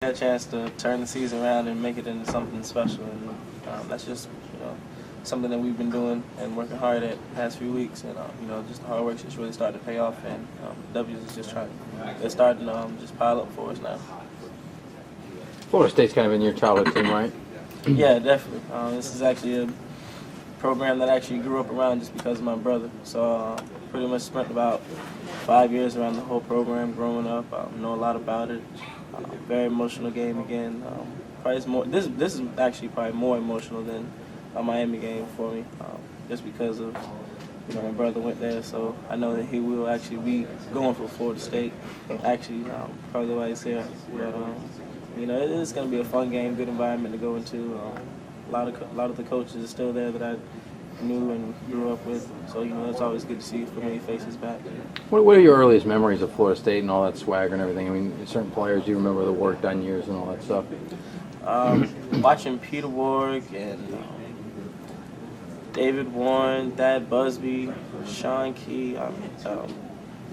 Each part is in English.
get a chance to turn the season around and make it into something special. And that's just, something that we've been doing and working hard at the past few weeks. And, just the hard work's just really starting to pay off. And W's is just they're starting to just pile up for us now. Florida State's kind of in your childhood team, right? Yeah, definitely. This is actually a program that I actually grew up around just because of my brother. So pretty much spent about 5 years around the whole program growing up. Know a lot about it. Very emotional game again. Probably it's more. This is actually probably more emotional than a Miami game for me, just because of my brother went there. So I know that he will actually be going for Florida State. Actually, probably why he's here. But it is going to be a fun game, good environment to go into. A lot of the coaches are still there that I knew and grew up with. So it's always good to see familiar faces back. What are your earliest memories of Florida State and all that swagger and everything? I mean, certain players, you remember the work done years and all that stuff. Watching Peter Warwick and David Warren, Thad Busby, Sean Key,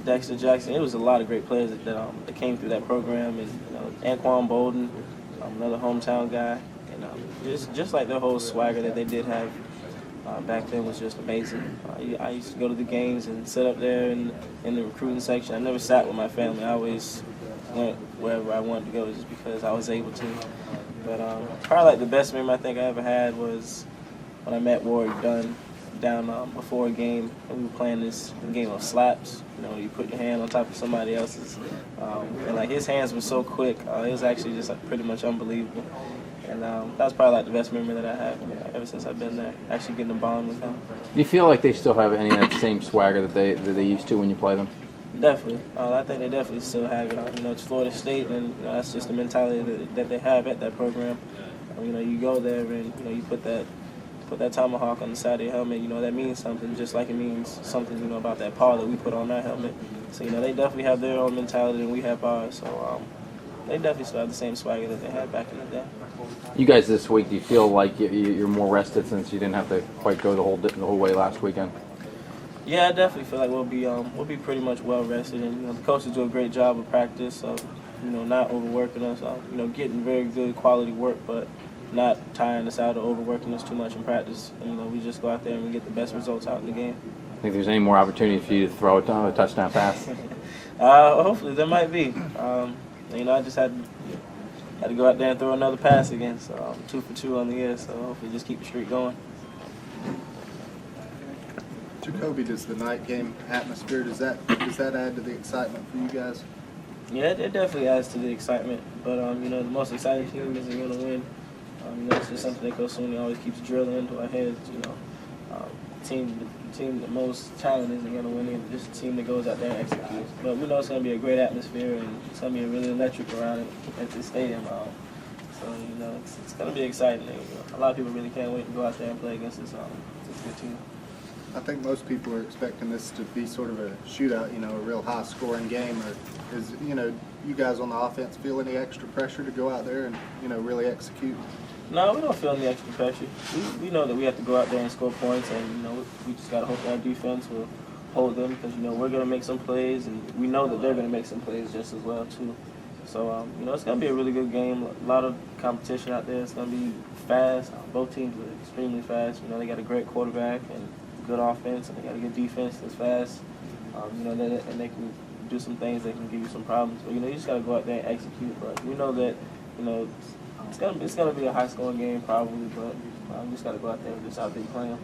Dexter Jackson. It was a lot of great players that came through that program, and Anquan Bolden, another hometown guy, and just like the whole swagger that they did have back then was just amazing. I used to go to the games and sit up there in the recruiting section. I never sat with my family. I always went wherever I wanted to go just because I was able to. But probably like the best memory I think I ever had was when I met Warwick down before a game, and we were playing this game of slaps. You put your hand on top of somebody else's, and like his hands were so quick. It was actually just pretty much unbelievable. And that was probably like the best memory that I had ever since I've been there. Actually getting a bond with them. Do you feel like they still have any of that same swagger that they used to when you play them? Definitely. I think they definitely still have it. It's Florida State, and that's just the mentality that they have at that program. You go there and you put that tomahawk on the side of your helmet. That means something, just like it means something about that paw that we put on our helmet. So they definitely have their own mentality, and we have ours. So they definitely still have the same swagger that they had back in the day. You guys this week, do you feel like you're more rested since you didn't have to quite go the whole way last weekend? Yeah, I definitely feel like we'll be pretty much well rested, and the coaches do a great job of practice. So not overworking us. Getting very good quality work, but not tiring us out or overworking us too much in practice. And, we just go out there and we get the best results out in the game. Think there's any more opportunity for you to throw a touchdown pass? Hopefully there might be. I just had to go out there and throw another pass again. So 2 for 2 on the year. So hopefully just keep the streak going. Jacoby, does the night game atmosphere, does that add to the excitement for you guys? Yeah, it definitely adds to the excitement. But the most exciting team isn't going to win. It's just something that Coach Sweeney always keeps drilling into our heads. The team the most talented isn't going to win. It's just a team that goes out there and executes. But we know it's going to be a great atmosphere, and it's going to be really electric around it at the stadium. So it's going to be exciting. A lot of people really can't wait to go out there and play against this good team. I think most people are expecting this to be sort of a shootout, a real high-scoring game. Or is you guys on the offense feel any extra pressure to go out there and really execute? No, we don't feel any extra pressure. We know that we have to go out there and score points, and we just got to hope that our defense will hold them because we're going to make some plays, and we know that they're going to make some plays just as well too. So it's going to be a really good game. A lot of competition out there. It's going to be fast. Both teams are extremely fast. They got a great quarterback and good offense, and they got a good defense that's fast. And they can do some things that can give you some problems. But you just got to go out there and execute. But we know that it's gonna be a high scoring game probably. But you just got to go out there and just out there play them.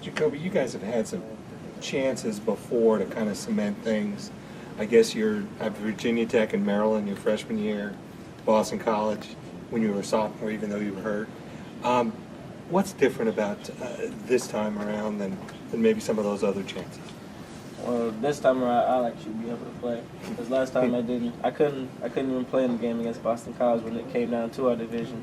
Jacoby, you guys have had some chances before to kind of cement things. I guess you're at Virginia Tech and Maryland your freshman year, Boston College when you were a sophomore, even though you were hurt. What's different about this time around than maybe some of those other chances? Well, this time around I'll actually be able to play because last time I didn't. I couldn't even play in the game against Boston College when it came down to our division.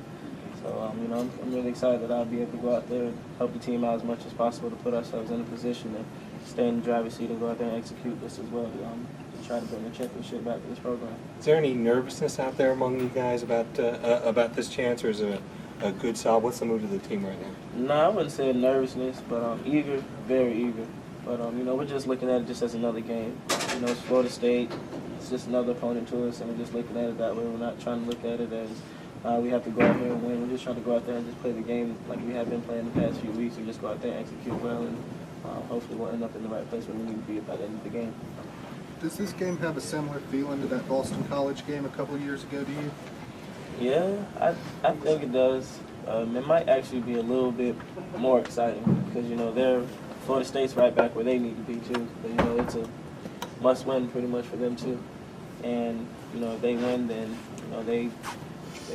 So I'm really excited that I'll be able to go out there and help the team out as much as possible to put ourselves in a position to stay in the driver's seat and go out there and execute this as well to try to bring the championship back to this program. Is there any nervousness out there among you guys about this chance, or is it a good solid? What's the mood of the team right now? No, I wouldn't say nervousness, but eager, very eager. But we're just looking at it just as another game. It's Florida State. it's just another opponent to us, and we're just looking at it that way. We're not trying to look at it as we have to go out there and win. We're just trying to go out there and just play the game like we have been playing the past few weeks, and just go out there and execute well, and hopefully we'll end up in the right place where we need to be by the end of the game. Does this game have a similar feeling to that Boston College game a couple of years ago to you? Yeah, I think it does. It might actually be a little bit more exciting because, Florida State's right back where they need to be too. But, it's a must-win pretty much for them too. And, if they win, then, they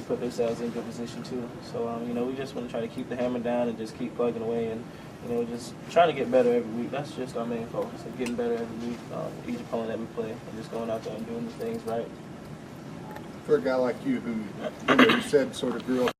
put themselves in good position too. So, we just want to try to keep the hammer down and just keep plugging away and, just trying to get better every week. That's just our main focus, of getting better every week, each opponent that we play, and just going out there and doing the things right. For a guy like you who, you said sort of grew up